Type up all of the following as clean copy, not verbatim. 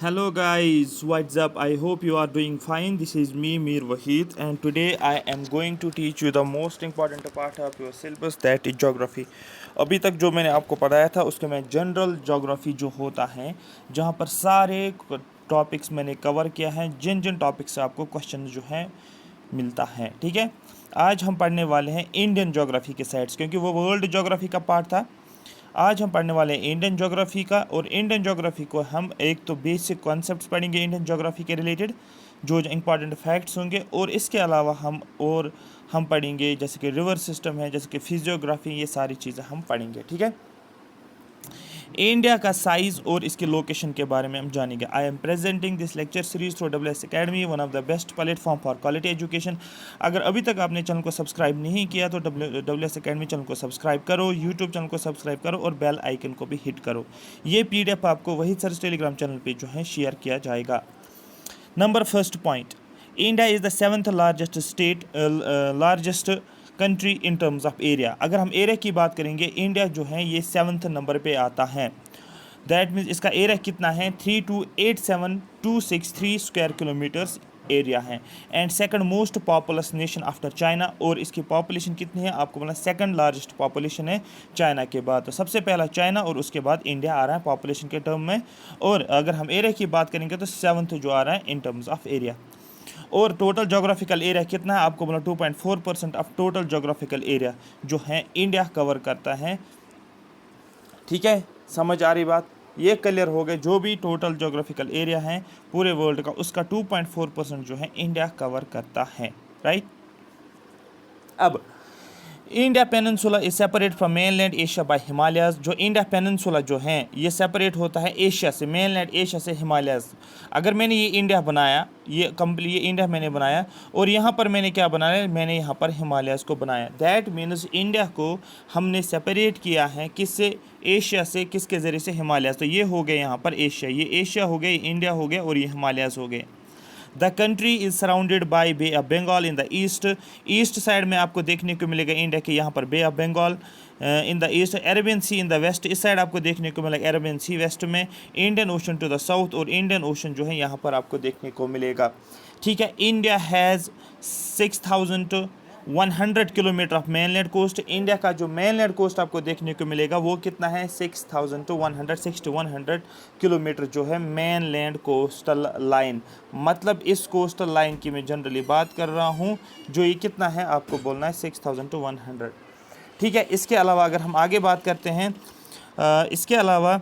Hello guys, what's up? I hope you are doing fine. This is me Mir Wahid and today I am going to teach you the most important part of your syllabus, that is geography. अभी तक जो मैंने आपको पढ़ाया था उसके में general geography जो होता है, जहाँ पर सारे टॉपिक्स मैंने कवर किया है, जिन जिन टॉपिक्स से आपको क्वेश्चन जो है मिलता है। ठीक है, आज हम पढ़ने वाले हैं इंडियन ज्योग्राफी के साइड्स, क्योंकि वो वर्ल्ड ज्योग्राफी का पार्ट था। आज हम पढ़ने वाले हैं इंडियन ज्योग्राफी का, और इंडियन ज्योग्राफी को हम एक तो बेसिक कॉन्सेप्ट्स पढ़ेंगे इंडियन ज्योग्राफी के रिलेटेड, जो इंपॉर्टेंट फैक्ट्स होंगे, और इसके अलावा हम पढ़ेंगे जैसे कि रिवर सिस्टम है, जैसे कि फिजियोग्राफी, ये सारी चीज़ें हम पढ़ेंगे। ठीक है, इंडिया का साइज और इसके लोकेशन के बारे में हम जानेंगे। I am presenting this lecture series through WS academy, one of the best platform for quality education. अगर अभी तक आपने चैनल को सब्सक्राइब नहीं किया तो WS अकेडमी चैनल को सब्सक्राइब करो, यूट्यूब चैनल को सब्सक्राइब करो और बेल आइकन को भी हिट करो। ये PDF आपको वही सर टेलीग्राम चैनल पर जो है शेयर किया जाएगा। Number first point, India is the 7th largest country in terms of area. अगर हम एरिया की बात करेंगे, इंडिया जो है ये 7th नंबर पे आता है। दैट मीन्स इसका एरिया कितना है, 3287263 स्क्वायर किलोमीटर्स एरिया है, and second most populous nation after China. और इसकी पॉपुलेशन कितनी है, आपको बोला सेकंड लार्जेस्ट पॉपुलेशन है चाइना के बाद। तो सबसे पहला चाइना और उसके बाद इंडिया आ रहा है पॉपुलेशन के टर्म में। और अगर हम एरिया की बात करेंगे तो 7th जो आ रहा है इन टर्म्स ऑफ एरिया। और टोटल जोग्राफिकल एरिया कितना है, आपको बोला 2.4% ऑफ टोटल जोग्राफिकल एरिया जो है इंडिया कवर करता है। ठीक है, समझ आ रही बात, ये क्लियर हो गए। जो भी टोटल जोग्राफिकल एरिया है पूरे वर्ल्ड का, उसका 2.4% जो है इंडिया कवर करता है। राइट, अब India peninsula is separate from mainland Asia by Himalayas. जो इंडिया पेनिनसुला जो है ये सेपरेट होता है एशिया से, मेनलैंड एशिया से हिमालयाज। अगर मैंने ये इंडिया बनाया, ये इंडिया मैंने बनाया, और यहाँ पर मैंने क्या बनाया, मैंने यहाँ पर हिमालयाज को बनाया। दैट मीन्स इंडिया को हमने सेपरेट किया है किससे, एशिया से, किसके ज़रिए से, हिमालयाज। तो ये हो गए यहाँ पर एशिया, ये एशिया हो गए, इंडिया हो गया, और ये हिमालयाज हो गए। The country is surrounded by bay of Bengal in the east. East side में आपको देखने को मिलेगा इंडिया के यहाँ पर bay of Bengal in the east, Arabian sea in the west. इस साइड आपको देखने को मिलेगा अरेबियन सी वेस्ट में, Indian ocean to the south, और इंडियन ओशन जो है यहाँ पर आपको देखने को मिलेगा। ठीक है, India has 6100 kilometres of mainland coast. India का जो मेनलैंड कोस्ट आपको देखने को मिलेगा वो कितना है, 6100 किलोमीटर जो है मेनलैंड कोस्टल लाइन। मतलब इस कोस्टल लाइन की मैं जनरली बात कर रहा हूँ, जो ये कितना है आपको बोलना है 6100। ठीक है, इसके अलावा अगर हम आगे बात करते हैं, इसके अलावा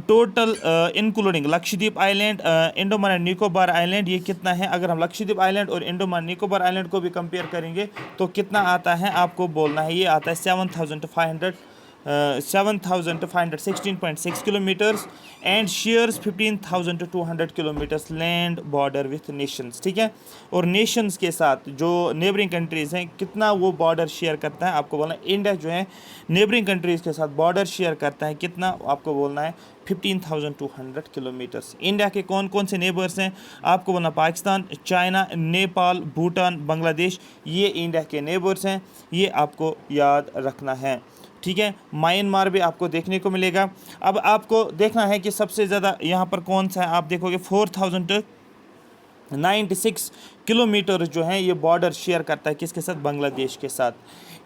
total including Lakshadweep island, Andaman and Nicobar island, ये कितना है। अगर हम लक्षद्वीप आइलैंड और अंडमान निकोबार आइलैंड को भी कंपेयर करेंगे तो कितना आता है आपको बोलना है, ये आता है 7,516.6 kilometres, and shares 15,200 kilometres land border with Nations. ठीक है, और नेशंस के साथ जो नेबरिंग कंट्रीज़ हैं, कितना वो बॉर्डर शेयर करता है, आपको बोलना है इंडिया जो है नेबरिंग कंट्रीज़ के साथ बॉर्डर शेयर करता है, कितना आपको बोलना है 15,200 किलोमीटर्स। इंडिया के कौन कौन से नेबर्स हैं, आपको बोलना पाकिस्तान, चाइना, नेपाल, भूटान, बांग्लादेश, ये इंडिया के नेबर्स हैं, ये आपको याद रखना है। ठीक है, म्यांमार भी आपको देखने को मिलेगा। अब आपको देखना है कि सबसे ज़्यादा यहाँ पर कौन सा है, आप देखोगे 4096 किलोमीटर जो है ये बॉर्डर शेयर करता है किसके साथ, बांग्लादेश के साथ।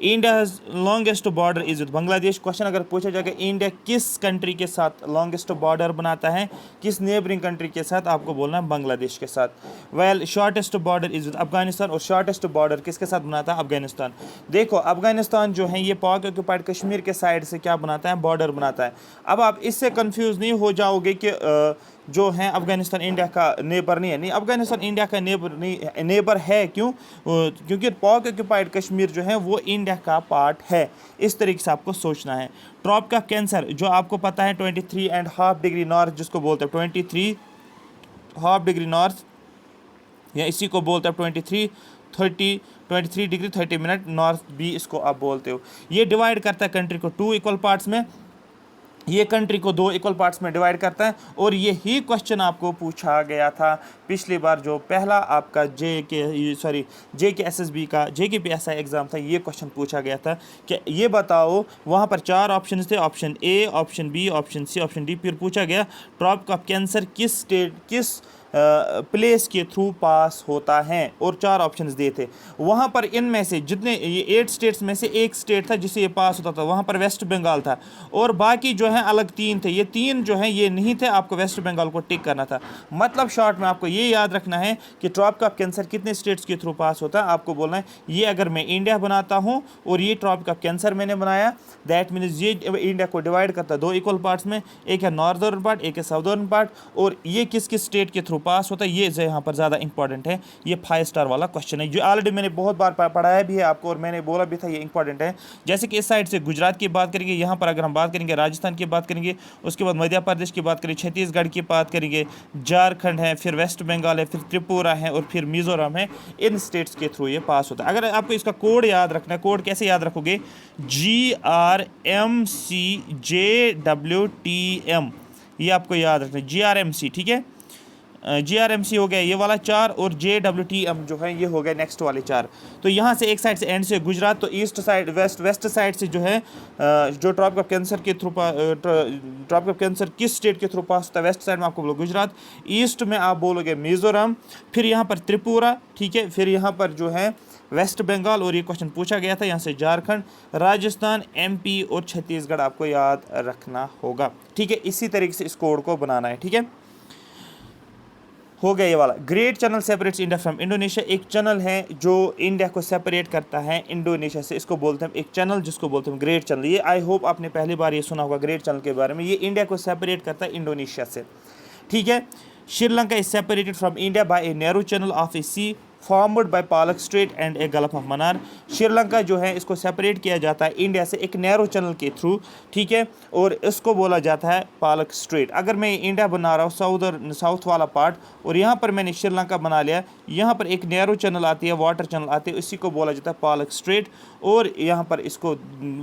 India longest border is with Bangladesh. Question अगर पूछा जाएगा इंडिया किस कंट्री के साथ लॉन्गेस्ट बॉर्डर बनाता है, किस नेबरिंग कंट्री के साथ, आपको बोलना है बांग्लादेश के साथ। Well shortest border is with Afghanistan, और शॉर्टेस्ट बॉर्डर किसके साथ बनाता है, अफगानिस्तान। देखो अफगानिस्तान जो है ये पाक ऑक्यूपाइड कश्मीर के साइड से क्या बनाता है, बॉर्डर बनाता है। अब आप इससे कंफ्यूज नहीं हो जाओगे कि जो है अफगानिस्तान इंडिया का नेबर नहीं है। नहीं, अफगानिस्तान इंडिया का नेबर नहीं, नेबर है। क्यों, क्योंकि पाक ऑक्यूपाइड कश्मीर जो है वो इंडिया का पार्ट है। इस तरीके से आपको सोचना है। ट्रॉपिक ऑफ कैंसर जो आपको पता है 23.5 डिग्री नॉर्थ जिसको बोलते हैं 23.5 डिग्री नॉर्थ, या इसी को बोलते हैं 23 डिग्री 30 मिनट नॉर्थ भी इसको आप बोलते हो। ये डिवाइड करता है कंट्री को 2 इक्वल पार्ट्स में। ये कंट्री को 2 इक्वल पार्ट्स में डिवाइड करता है। और यही क्वेश्चन आपको पूछा गया था पिछली बार, जो पहला आपका जे के एसएसबी का JKPSI एग्ज़ाम था, ये क्वेश्चन पूछा गया था कि ये बताओ, वहाँ पर 4 ऑप्शन थे, option A, option B, option C, option D. फिर पूछा गया ट्रॉपिक ऑफ कैंसर किस स्टेट, किस प्लेस के थ्रू पास होता है, और 4 ऑप्शंस दिए थे। वहाँ पर इनमें से जितने, ये 8 स्टेट्स में से एक स्टेट था जिसे ये पास होता था, वहाँ पर वेस्ट बंगाल था, और बाकी जो है अलग 3 थे। ये 3 जो हैं ये नहीं थे, आपको वेस्ट बंगाल को टिक करना था। मतलब शॉर्ट में आपको ये याद रखना है कि ट्रॉपिक ऑफ कैंसर कितने स्टेट्स के थ्रू पास होता है। आपको बोलना है ये अगर मैं इंडिया बनाता हूँ और ये ट्रॉपिक ऑफ कैंसर मैंने बनाया, दैट मीन्स ये इंडिया को डिवाइड करता है 2 इक्वल पार्ट्स में, एक है नॉर्दर्न पार्ट, एक है साउदर्न पार्ट, और ये किस किस स्टेट के थ्रू पास होता है, ये यहाँ पर ज़्यादा इंपॉर्टेंट है। ये 5 स्टार वाला क्वेश्चन है जो ऑलरेडी मैंने बहुत बार पढ़ाया भी है आपको, और मैंने बोला भी था ये इंपॉर्टेंट है। जैसे कि इस साइड से गुजरात की बात करेंगे, यहाँ पर अगर हम बात करेंगे राजस्थान की बात करेंगे, उसके बाद मध्य प्रदेश की बात करेंगे, छत्तीसगढ़ की बात करेंगे, झारखंड है, फिर वेस्ट बंगाल है, फिर त्रिपुरा है, और फिर मिजोरम है। इन स्टेट्स के थ्रू ये पास होता है। अगर आपको इसका कोड याद रखना है, कोड कैसे याद रखोगे, GRMCJWTM, ये आपको याद रखना है, GRMC, ठीक है। GRMC हो गया ये वाला 4, और JWTM जो है ये हो गया नेक्स्ट वाले 4। तो यहाँ से एक साइड से एंड से गुजरात, तो ईस्ट साइड, वेस्ट साइड से जो है जो ट्रॉपिक ऑफ कैंसर के थ्रू, ट्रॉपिक ऑफ कैंसर किस स्टेट के थ्रू पास होता है, वेस्ट साइड में आपको बोलो गुजरात, ईस्ट में आप बोलोगे मिजोरम, फिर यहाँ पर त्रिपुरा, ठीक है, फिर यहाँ पर जो है वेस्ट बंगाल, और ये क्वेश्चन पूछा गया था यहाँ से झारखंड, राजस्थान, MP और छत्तीसगढ़ आपको याद रखना होगा, ठीक है। इसी तरीके से इस कोड को बनाना है, ठीक है। हो गया ये वाला। Great channel separates India from Indonesia, एक चैनल है जो इंडिया को सेपरेट करता है इंडोनेशिया से, इसको बोलते हैं एक चैनल जिसको बोलते हैं ग्रेट चैनल। ये आई होप आपने पहली बार ये सुना होगा ग्रेट चैनल के बारे में। ये इंडिया को सेपरेट करता है इंडोनेशिया से, ठीक है। Sri Lanka is separated from India by a narrow channel of a sea formed by Palk strait and a gulf of Mannar. Sri Lanka जो है इसको सेपरेट किया जाता है इंडिया से एक नैरो चैनल के थ्रू, ठीक है, और इसको बोला जाता है पालक स्ट्रेट। अगर मैं इंडिया बना रहा हूँ साउथ वाला पार्ट, और यहाँ पर मैंने श्रीलंका बना लिया, यहाँ पर एक नैरो चैनल आती है, वाटर चैनल आती है, इसी को बोला जाता है पालक स्ट्रेट, और यहाँ पर इसको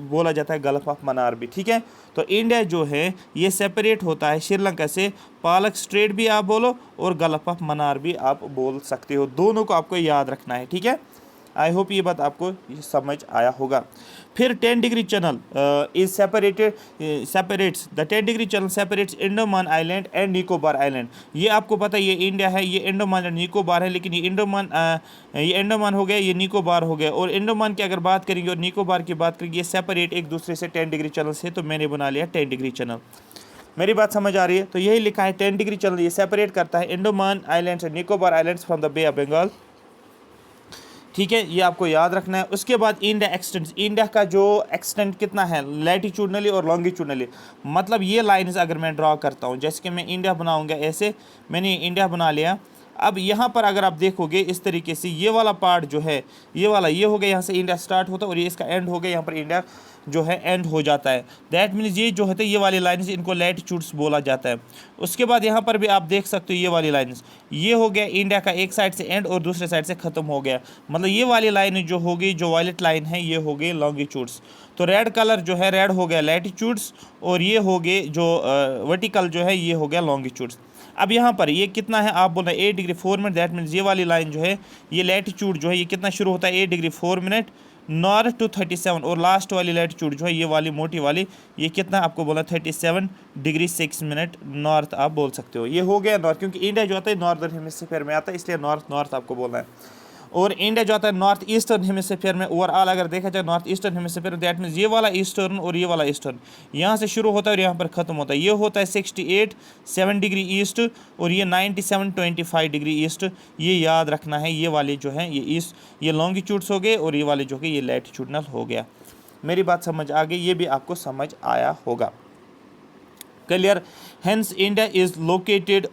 बोला जाता है गल्फ ऑफ मन्नार भी, ठीक है। तो इंडिया जो है ये सेपरेट होता है श्रीलंका से, पालक स्ट्रेट भी आप बोलो और गल्फ ऑफ मन्नार भी आप बोल सकते हो, दोनों को आपको याद रखना है, ठीक है। आई होप ये बात आपको समझ आया होगा। फिर 10 degree channel is separates the 10 degree channel separates Andaman island and Nicobar island. ये आपको पता है ये इंडिया है, ये अंडमान एंड निकोबार है, लेकिन ये अंडमान हो गया, ये निकोबार हो गया। और अंडमान की अगर बात करेंगे और निकोबार की बात करेंगे, ये सेपरेट एक दूसरे से 10 डिग्री चैनल से, तो मैंने बना लिया 10 डिग्री चैनल। मेरी बात समझ आ रही है? तो यही लिखा है 10 डिग्री चैनल, ये सेपरेट करता है Andaman islands and Nicobar islands from the Bay of Bengal, ठीक है, ये आपको याद रखना है। उसके बाद इंडिया एक्सटेंड, इंडिया का जो एक्सटेंड कितना है लैटिट्यूडनली और लॉन्गिट्यूडनली, मतलब ये लाइन्स अगर मैं ड्रॉ करता हूँ, जैसे कि मैं इंडिया बनाऊँगा ऐसे, मैंने इंडिया बना लिया। अब यहाँ पर अगर आप देखोगे इस तरीके से, ये वाला पार्ट जो है, ये वाला ये हो गया, यहाँ से इंडिया स्टार्ट होता है और ये इसका एंड हो गया, यहाँ पर इंडिया जो है एंड हो जाता है। दैट मीन्स ये जो होते हैं ये वाली लाइन्स, इनको लैटिट्यूड्स बोला जाता है। उसके बाद यहाँ पर भी आप देख सकते हो ये वाली लाइन्स, ये हो गया इंडिया का एक साइड से एंड और दूसरे साइड से ख़त्म हो गया, मतलब ये वाली लाइन जो होगी, जो वायलेट लाइन है, ये हो गई लॉन्गिट्यूड्स। तो रेड कलर जो है, रेड हो गया लैटिट्यूड्स, और ये हो गए जो वर्टिकल जो है, ये हो गया लॉन्गिट्यूड्स। अब यहाँ पर ये कितना है, आप बोल रहे हैं 8 डिग्री 4 मिनट, दैट मीन्स ये वाली लाइन जो है, ये लैटिट्यूड जो है, ये कितना शुरू होता है 8 डिग्री 4 मिनट नॉर्थ टू 37, और लास्ट वाली लैटिट्यूड जो है, ये वाली मोटी वाली, ये कितना आपको बोला 37 डिग्री 6 मिनट नॉर्थ आप बोल सकते हो। ये हो गया नॉर्थ, क्योंकि इंडिया जो आता है नॉर्दर्न हेमिस्फीयर में आता है, इसलिए नॉर्थ आपको बोलना है। और इंडिया जो आता है नॉर्थ ईस्टर्न हेमिस्फीयर में, ओवरऑल अगर देखा जाए नॉर्थ ईस्टर्न हेमिस्फीयर में, दैट मीन्स ये वाला ईस्टर्न और ये वाला ईस्टर्न, यहाँ से शुरू होता है और यहाँ पर ख़त्म होता है। ये होता है 68 डिग्री ईस्ट, और ये 97 डिग्री ईस्ट, ये याद रखना है। ये वाले जो हैं ये ईस्ट, ये लॉन्गिट्यूड्स हो गए, और ये वाले जो कि ये लैटिट्यूडनल हो गया। मेरी बात समझ आ गई, ये भी आपको समझ आया होगा। Clear? Hence India is located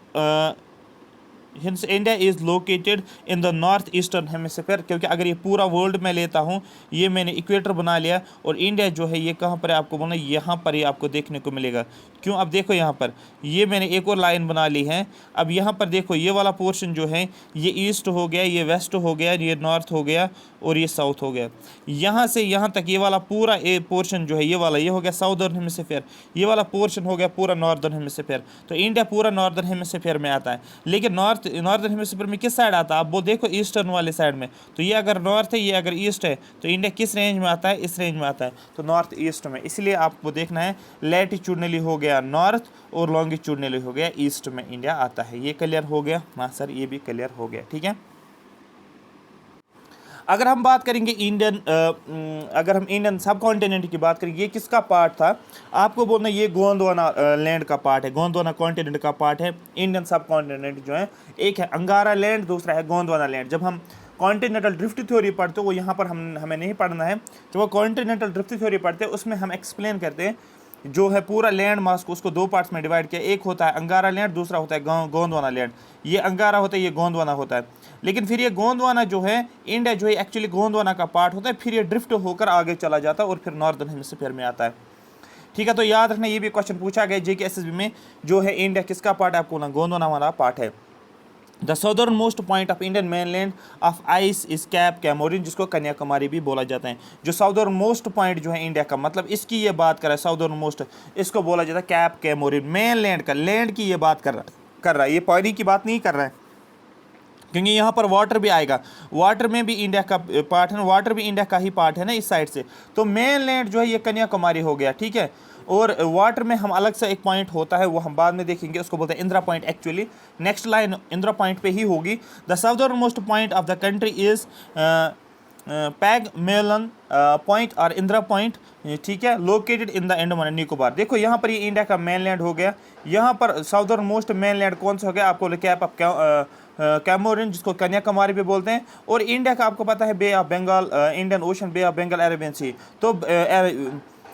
hints India is located in the north eastern hemisphere, क्योंकि अगर ये पूरा वर्ल्ड में लेता हूँ, ये मैंने इक्वेटर बना लिया, और इंडिया जो है ये कहाँ पर है आपको बोलना, यहाँ पर ये आपको देखने को मिलेगा। क्यों? अब देखो यहाँ पर ये मैंने एक और लाइन बना ली है। अब यहाँ पर देखो ये वाला पोर्शन जो है ये ईस्ट हो गया, ये वेस्ट हो गया, ये नॉर्थ हो गया, और ये साउथ हो गया। यहाँ से यहाँ तक ये वाला पूरा ए पोर्शन जो है ये वाला, ये हो गया साउदर्न हेमिस्फीयर, ये वाला पोर्शन हो गया पूरा नॉर्दर्न हेमिस्फीयर। तो इंडिया पूरा नॉर्दर्न हेमिस्फीयर में आता है। लेकिन नॉर्दर्न हेमिस्फीयर में किस साइड आता है? आप वो देखो ईस्टर्न वाले साइड में। तो ये अगर नॉर्थ है, ये अगर ईस्ट है, तो इंडिया किस रेंज में आता है? इस रेंज में आता है, तो नॉर्थ ईस्ट में। इसलिए आपको देखना है लैटिट्यूडनली हो गया नॉर्थ और लॉन्गिट्यूडनली हो गया ईस्ट में इंडिया आता है। ये क्लियर हो गया? हाँ सर, ये भी क्लियर हो गया। ठीक है। अगर हम बात करेंगे अगर हम इंडियन सब कॉन्टिनेंट की बात करेंगे, ये किसका पार्ट था? आपको बोलना ये गोंडवाना लैंड का पार्ट है, गोंडवाना कॉन्टिनेंट का पार्ट है। इंडियन सब कॉन्टिनेंट जो है, एक है अंगारा लैंड, दूसरा है गोंडवाना लैंड। जब हम कॉन्टिनेंटल ड्रिफ्ट थ्योरी पढ़ते हो, वो यहाँ पर हमें नहीं पढ़ना है। जब वो कॉन्टिनेंटल ड्रिफ्ट थ्योरी पढ़ते हैं, उसमें हम एक्सप्लेन करते हैं जो है पूरा लैंड मास को, उसको दो पार्ट्स में डिवाइड किया। एक होता है अंगारा लैंड, दूसरा होता है गोंडवाना लैंड। ये अंगारा होता है, ये गोंडवाना होता है। लेकिन फिर ये गोंडवाना जो है, इंडिया जो है एक्चुअली गोंडवाना का पार्ट होता है, फिर ये ड्रिफ्ट होकर आगे चला जाता है और फिर नॉर्दर्न हेमिस्फीयर में आता है। ठीक है। तो याद रखना, ये भी क्वेश्चन पूछा गया JK SSB में, जो है इंडिया किसका पार्ट है? आपको ना गोंडवाना वाला पार्ट है। The southern most point of Indian mainland of ice इस कैप कैमोरिन, जिसको कन्याकुमारी भी बोला जाता है। जो सदर्न मोस्ट पॉइंट जो है इंडिया का, मतलब इसकी ये बात कर रहा है, सदर्न मोस्ट, इसको बोला जाता है कैप कैमोरिन। मेनलैंड का, लैंड की ये बात कर रहा है, ये पानी की बात नहीं कर रहा है, क्योंकि यहाँ पर वाटर भी आएगा। वाटर में भी इंडिया का पार्ट है, वाटर भी इंडिया का ही पार्ट है ना इस साइड से। तो मेनलैंड जो है ये कन्याकुमारी हो गया। ठीक है। और वाटर में हम अलग से एक पॉइंट होता है, वो हम बाद में देखेंगे, उसको बोलते हैं Indira point. Actually next line Indira point पे ही होगी। The southern most point of the country is Pygmalion point और इंदिरा पॉइंट। ठीक है। Located in the Andaman and Nicobar. देखो यहाँ पर ये इंडिया का मेनलैंड हो गया। यहाँ पर सदर्न मोस्ट मेनलैंड कौन सा हो गया? आपको कैप ऑफ कैमोरिन, जिसको कन्याकुमारी भी बोलते हैं। और इंडिया का आपको पता है bay of Bengal, Indian ocean, bay of Bengal, Arabian sea. तो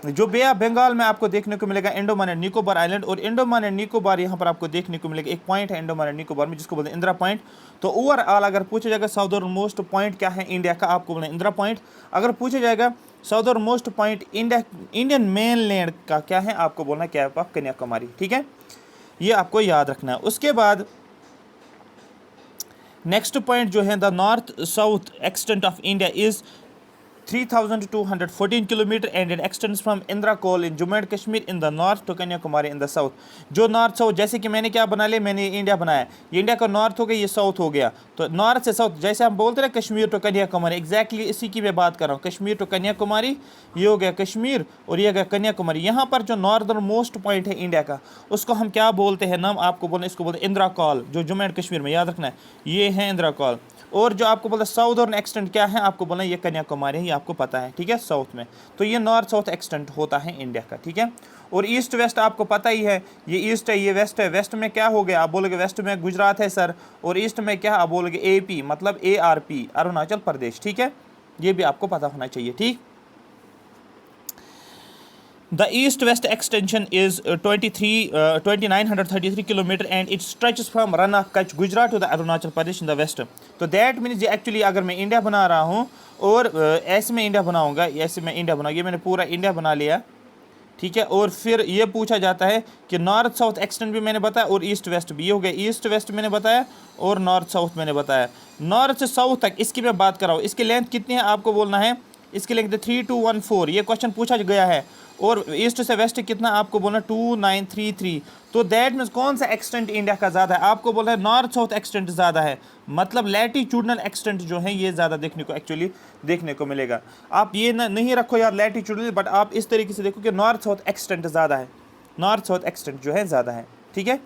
जो बे ऑफ बंगाल में आपको देखने को मिलेगा अंडमान एंड निकोबार आइलैंड, और अंडमान एंड निकोबार यहाँ पर आपको देखने को मिलेगा एक पॉइंट है अंडमान एंड निकोबार में, जिसको बोलते हैं इंदिरा पॉइंट। तो ओवरऑल अगर पूछा जाएगा सदर्न मोस्ट पॉइंट क्या है इंडिया का, आपको बोलना इंदिरा पॉइंट। अगर पूछा जाएगा southern most point Indian mainland का क्या है, आपको बोलना कैप ऑफ कन्याकुमारी। ठीक है। ये आपको याद रखना है। उसके बाद नेक्स्ट पॉइंट जो है, the north south extent of India is 3,214 kilometres and it extends from Indira Col in Jammu and Kashmir in the north to Kanyakumari in the south. जो नॉर्थ साउथ, जैसे कि मैंने क्या बना लिया, मैंने इंडिया बनाया, ये इंडिया का नॉर्थ हो गया, ये साउथ हो गया। तो नॉर्थ से साउथ, जैसे हम बोलते हैं कश्मीर टू कन्याकुमारी, एग्जैक्टली इसी की मैं बात कर रहा हूँ। कश्मीर टू कन्याकुमारी, ये हो गया कश्मीर और ये हो गया कन्याकुमारी। यहाँ पर जो नॉर्दर्न मोस्ट पॉइंट है इंडिया का, उसको हम क्या बोलते हैं? नाम आपको बोलना, इसको बोलते हैं इंदिरा कॉल, जो जम्मू एंड कश्मीर में, याद रखना है, ये है इंदिरा कॉल। और जो आपको बोलता है साउदर्न एक्सटेंट क्या है, आपको बोलना ये कन्याकुमारी है, आपको पता है। ठीक है। साउथ में तो ये नॉर्थ साउथ एक्सटेंट होता है इंडिया का। ठीक है। और ईस्ट वेस्ट आपको पता ही है, ये ईस्ट है, ये वेस्ट है। वेस्ट में क्या हो गया? आप बोलोगे वेस्ट में गुजरात है सर, और ईस्ट में क्या? आप बोलोगे AP, मतलब ARP, अरुणाचल प्रदेश। ठीक है। ये भी आपको पता होना चाहिए। ठीक। The east-west extension is 2,933 kilometer and it stretches from Rann of Kutch, Gujarat to the Arunachal Pradesh in the west. तो that means ये एक्चुअली अगर मैं इंडिया बना रहा हूँ और ऐसे में इंडिया बनाऊँगा, ऐसे में इंडिया बनाऊँगा, ये मैंने पूरा इंडिया बना लिया। ठीक है। और फिर ये पूछा जाता है कि नॉर्थ साउथ एक्सटेंट भी मैंने बताया और ईस्ट वेस्ट भी। ये हो गया ईस्ट वेस्ट मैंने बताया और नॉर्थ साउथ मैंने बताया। नॉर्थ से साउथ तक इसकी मैं बात कर रहा हूँ। इसकी लेंथ कितनी है आपको बोलना है? इसकी लेंथ 3214, ये क्वेश्चन पूछा गया है। और ईस्ट से वेस्ट कितना आपको बोलना 2933। तो दैट मीन्स कौन सा एक्सटेंट इंडिया का ज़्यादा है? आपको बोल रहा है नॉर्थ साउथ एक्सटेंट ज़्यादा है, मतलब लैटिट्यूडनल एक्सटेंट जो है ये ज़्यादा देखने को मिलेगा। आप ये नहीं रखो यार लैटिट्यूडनल, बट आप इस तरीके से देखो कि नॉर्थ साउथ एक्सटेंट ज़्यादा है, नॉर्थ साउथ एक्सटेंट जो है ज़्यादा है। ठीक है।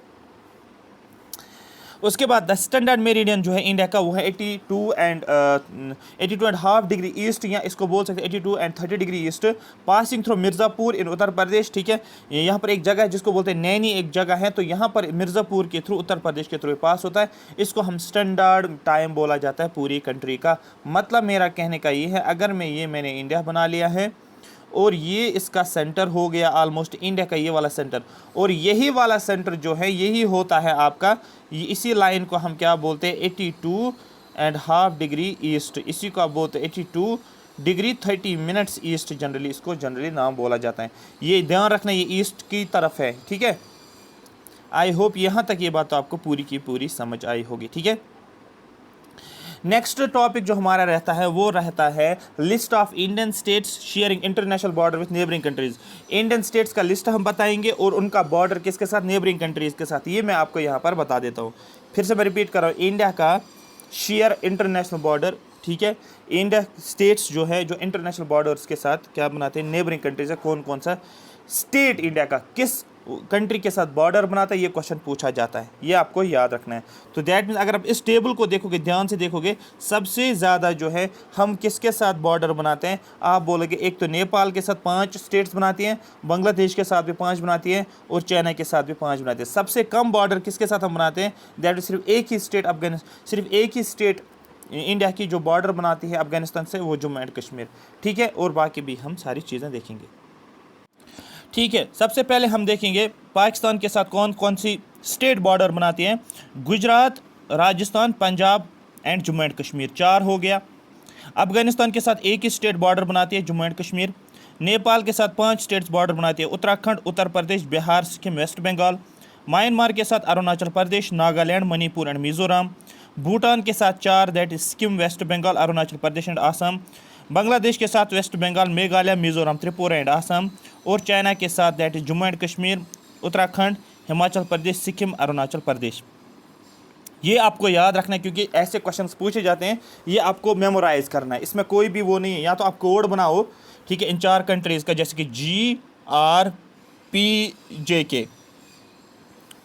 उसके बाद द स्टैंडर्ड मेरिडियन जो है इंडिया का, वो है 82.5 डिग्री ईस्ट, या इसको बोल सकते हैं 82 and 30 degree east, passing through Mirzapur in Uttar Pradesh. ठीक है। यहाँ पर एक जगह है जिसको बोलते हैं नैनी, एक जगह है, तो यहाँ पर मिर्ज़ापुर के थ्रू, उत्तर प्रदेश के थ्रू पास होता है। इसको हम स्टैंडर्ड टाइम बोला जाता है पूरी कंट्री का। मतलब मेरा कहने का ये है, अगर मैंने इंडिया बना लिया है और ये इसका सेंटर हो गया ऑलमोस्ट इंडिया का ये वाला सेंटर, और यही वाला सेंटर जो है यही होता है आपका, इसी लाइन को हम क्या बोलते हैं 82.5 डिग्री ईस्ट, इसी को आप बोलते हैं 82 डिग्री 30 मिनट्स ईस्ट, जनरली इसको जनरली नाम बोला जाता है। ये ध्यान रखना ये ईस्ट की तरफ है, ठीक है। आई होप यहाँ तक ये बात तो आपको पूरी की पूरी समझ आई होगी, ठीक है। नेक्स्ट टॉपिक जो हमारा रहता है वो रहता है list of Indian states sharing international border with neighbouring countries. Indian states का लिस्ट हम बताएंगे और उनका बॉर्डर किसके साथ, नेबरिंग कंट्रीज के साथ। ये मैं आपको यहाँ पर बता देता हूँ, फिर से मैं रिपीट कर रहा हूँ। इंडिया का शेयर इंटरनेशनल बॉर्डर, ठीक है। इंडिया स्टेट्स जो है जो इंटरनेशनल बॉर्डर्स के साथ क्या बनाते हैं, नेबरिंग कंट्रीज है। कौन कौन सा स्टेट इंडिया का किस कंट्री के साथ बॉर्डर बनाता है, ये क्वेश्चन पूछा जाता है, ये आपको याद रखना है। तो दैट मीन्स अगर आप इस टेबल को देखोगे, ध्यान से देखोगे, सबसे ज़्यादा जो है हम किसके साथ बॉर्डर बनाते हैं, आप बोलोगे एक तो नेपाल के साथ 5 स्टेट्स बनाती हैं, बांग्लादेश के साथ भी 5 बनाती हैं, और चाइना के साथ भी 5 बनाती हैं। सबसे कम बॉर्डर किसके साथ हम बनाते हैं, दैट इज सिर्फ एक ही स्टेट अफगानिस्तान, सिर्फ एक ही स्टेट इंडिया की जो बॉर्डर बनाती है अफगानिस्तान से, वो जम्मू एंड कश्मीर, ठीक है। और बाकी भी हम सारी चीज़ें देखेंगे, ठीक है। सबसे पहले हम देखेंगे पाकिस्तान के साथ कौन कौन सी स्टेट बॉर्डर बनाती हैं। गुजरात, राजस्थान, पंजाब एंड जम्मू एंड कश्मीर, 4 हो गया। अफगानिस्तान के साथ एक ही स्टेट बॉर्डर बनाती है, जम्मू एंड कश्मीर। नेपाल के साथ 5 स्टेट्स बॉर्डर बनाती है, उत्तराखंड, उत्तर प्रदेश, बिहार, सिक्किम, वेस्ट बंगाल। म्यांमार के साथ अरुणाचल प्रदेश, नागालैंड, मणिपुर एंड मिजोरम। भूटान के साथ 4, that is Sikkim, west Bengal, Arunachal Pradesh and Assam. Bangladesh के साथ वेस्ट बंगाल, मेघालय, मिजोरम, त्रिपुरा एंड आसाम। और चाइना के साथ that is Jammu and Kashmir, Uttarakhand, Himachal Pradesh, Sikkim, Arunachal Pradesh. ये आपको याद रखना है क्योंकि ऐसे क्वेश्चंस पूछे जाते हैं, ये आपको मेमोराइज करना है, इसमें कोई भी वो नहीं है। या तो आप कोड बनाओ, ठीक है, इन 4 कंट्रीज़ का, जैसे कि GRPJK,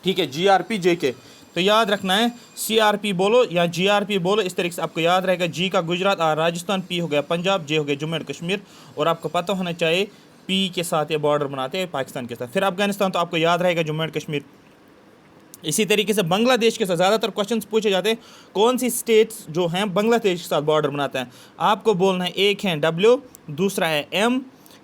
ठीक है, GRPJK। तो याद रखना है CRP बोलो या GRP बोलो, इस तरीके से आपको याद रहेगा। G का गुजरात, R राजस्थान, P हो गया पंजाब, J हो गया जम्मू एंड कश्मीर। और आपको पता होना चाहिए P के साथ ये बॉर्डर बनाते हैं पाकिस्तान के साथ। फिर अफगानिस्तान तो आपको याद रहेगा जम्मू एंड कश्मीर। इसी तरीके से बांग्लादेश के साथ ज़्यादातर क्वेश्चंस पूछे जाते हैं, कौन सी स्टेट्स जो हैं बांग्लादेश के साथ बॉर्डर बनाते हैं। आपको बोलना है, एक है W, दूसरा है M,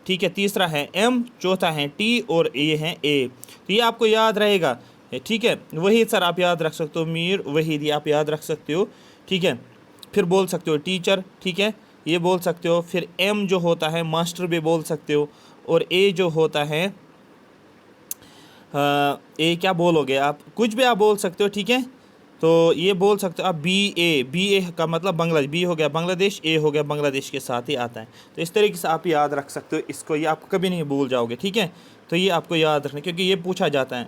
ठीक है, तीसरा है M, चौथा है T और ये है A। तो ये आपको याद रहेगा, ठीक है। वही सर आप याद रख सकते हो, मीर वहीद आप याद रख सकते हो, ठीक है। फिर बोल सकते हो टीचर, ठीक है, ये बोल सकते हो। फिर M जो होता है मास्टर भी बोल सकते हो, और A जो होता है ए क्या बोलोगे आप, कुछ भी आप बोल सकते हो, ठीक है। तो ये बोल सकते हो आप BA का मतलब बांग्लादेश, B हो गया बांग्लादेश, A हो गया बांग्लादेश के साथ ही आता है। तो इस तरीके से आप याद रख सकते हो इसको, ये आप कभी नहीं भूल जाओगे, ठीक है। तो ये आपको याद रखना क्योंकि ये पूछा जाता है।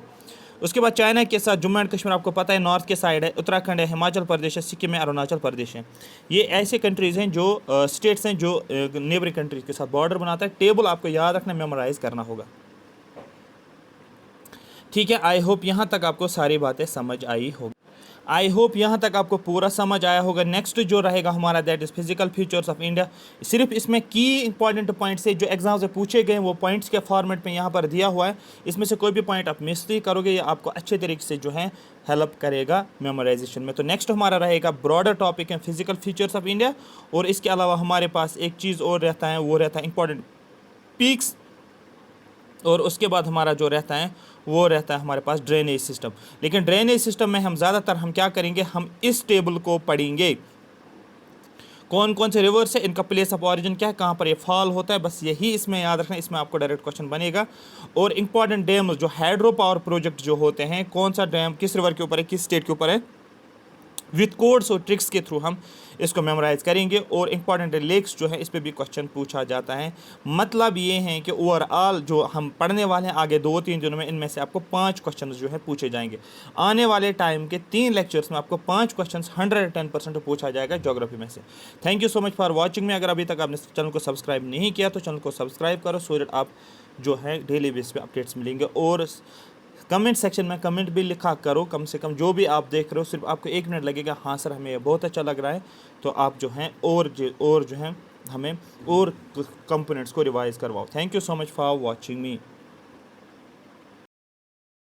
उसके बाद चाइना के साथ जम्मू एंड कश्मीर आपको पता है नॉर्थ के साइड है, उत्तराखंड है, हिमाचल प्रदेश है, सिक्किम है, अरुणाचल प्रदेश है। ये ऐसे कंट्रीज़ हैं जो स्टेट्स हैं जो नेबरिंग कंट्रीज़ के साथ बॉर्डर बनाता है। टेबल आपको याद रखना, मेमोराइज करना होगा, ठीक है। आई होप यहाँ तक आपको सारी बातें समझ आई होगी, आई होप यहाँ तक आपको पूरा समझ आया होगा। नेक्स्ट जो रहेगा हमारा that is physical features of India. सिर्फ इसमें की इंपॉर्टेंट पॉइंट्स है जो एग्जाम से पूछे गए, वो पॉइंट्स के फॉर्मेट में यहाँ पर दिया हुआ है। इसमें से कोई भी पॉइंट आप मिस नहीं करोगे, ये आपको अच्छे तरीके से जो है हेल्प करेगा मेमोराइजेशन में। तो नेक्स्ट हमारा रहेगा ब्रॉडर टॉपिक है फिजिकल फीचर्स ऑफ इंडिया। और इसके अलावा हमारे पास एक चीज़ और रहता है, वो रहता है इंपॉर्टेंट पीक्स। और उसके बाद हमारा जो रहता है वो रहता है हमारे पास ड्रेनेज सिस्टम। लेकिन ड्रेनेज सिस्टम में हम ज़्यादातर हम क्या करेंगे, हम इस टेबल को पढ़ेंगे, कौन कौन से रिवर्स है, इनका प्लेस ऑफ ऑरिजिन क्या है, कहाँ पर ये फॉल होता है, बस यही इसमें याद रखना। इसमें आपको डायरेक्ट क्वेश्चन बनेगा। और इंपॉर्टेंट डैम जो हाइड्रो पावर प्रोजेक्ट जो होते हैं, कौन सा डैम किस रिवर के ऊपर है, किस स्टेट के ऊपर है, विथ कोड्स और ट्रिक्स के थ्रू हम इसको मेमोराइज करेंगे। और इंपॉर्टेंट लेक्स जो है इस पर भी क्वेश्चन पूछा जाता है। मतलब ये है कि ओवरऑल जो हम पढ़ने वाले हैं आगे 2-3 दिनों में, इनमें से आपको 5 क्वेश्चन जो है पूछे जाएंगे। आने वाले टाइम के 3 लेक्चर्स में आपको 5 क्वेश्चन 110% पूछा जाएगा ज्योग्राफी में से। Thank you so much for watching में। अगर अभी तक आपने चैनल को सब्सक्राइब नहीं किया तो चैनल को सब्सक्राइब करो, सो दैट आप जो है डेली बेस पे अपडेट्स मिलेंगे। और कमेंट सेक्शन में कमेंट भी लिखा करो, कम से कम जो भी आप देख रहे हो, सिर्फ आपको 1 मिनट लगेगा, हाँ सर हमें ये बहुत अच्छा लग रहा है, तो आप जो हैं और जो है हमें और कंपोनेंट्स को रिवाइज करवाओ। Thank you so much for watching me.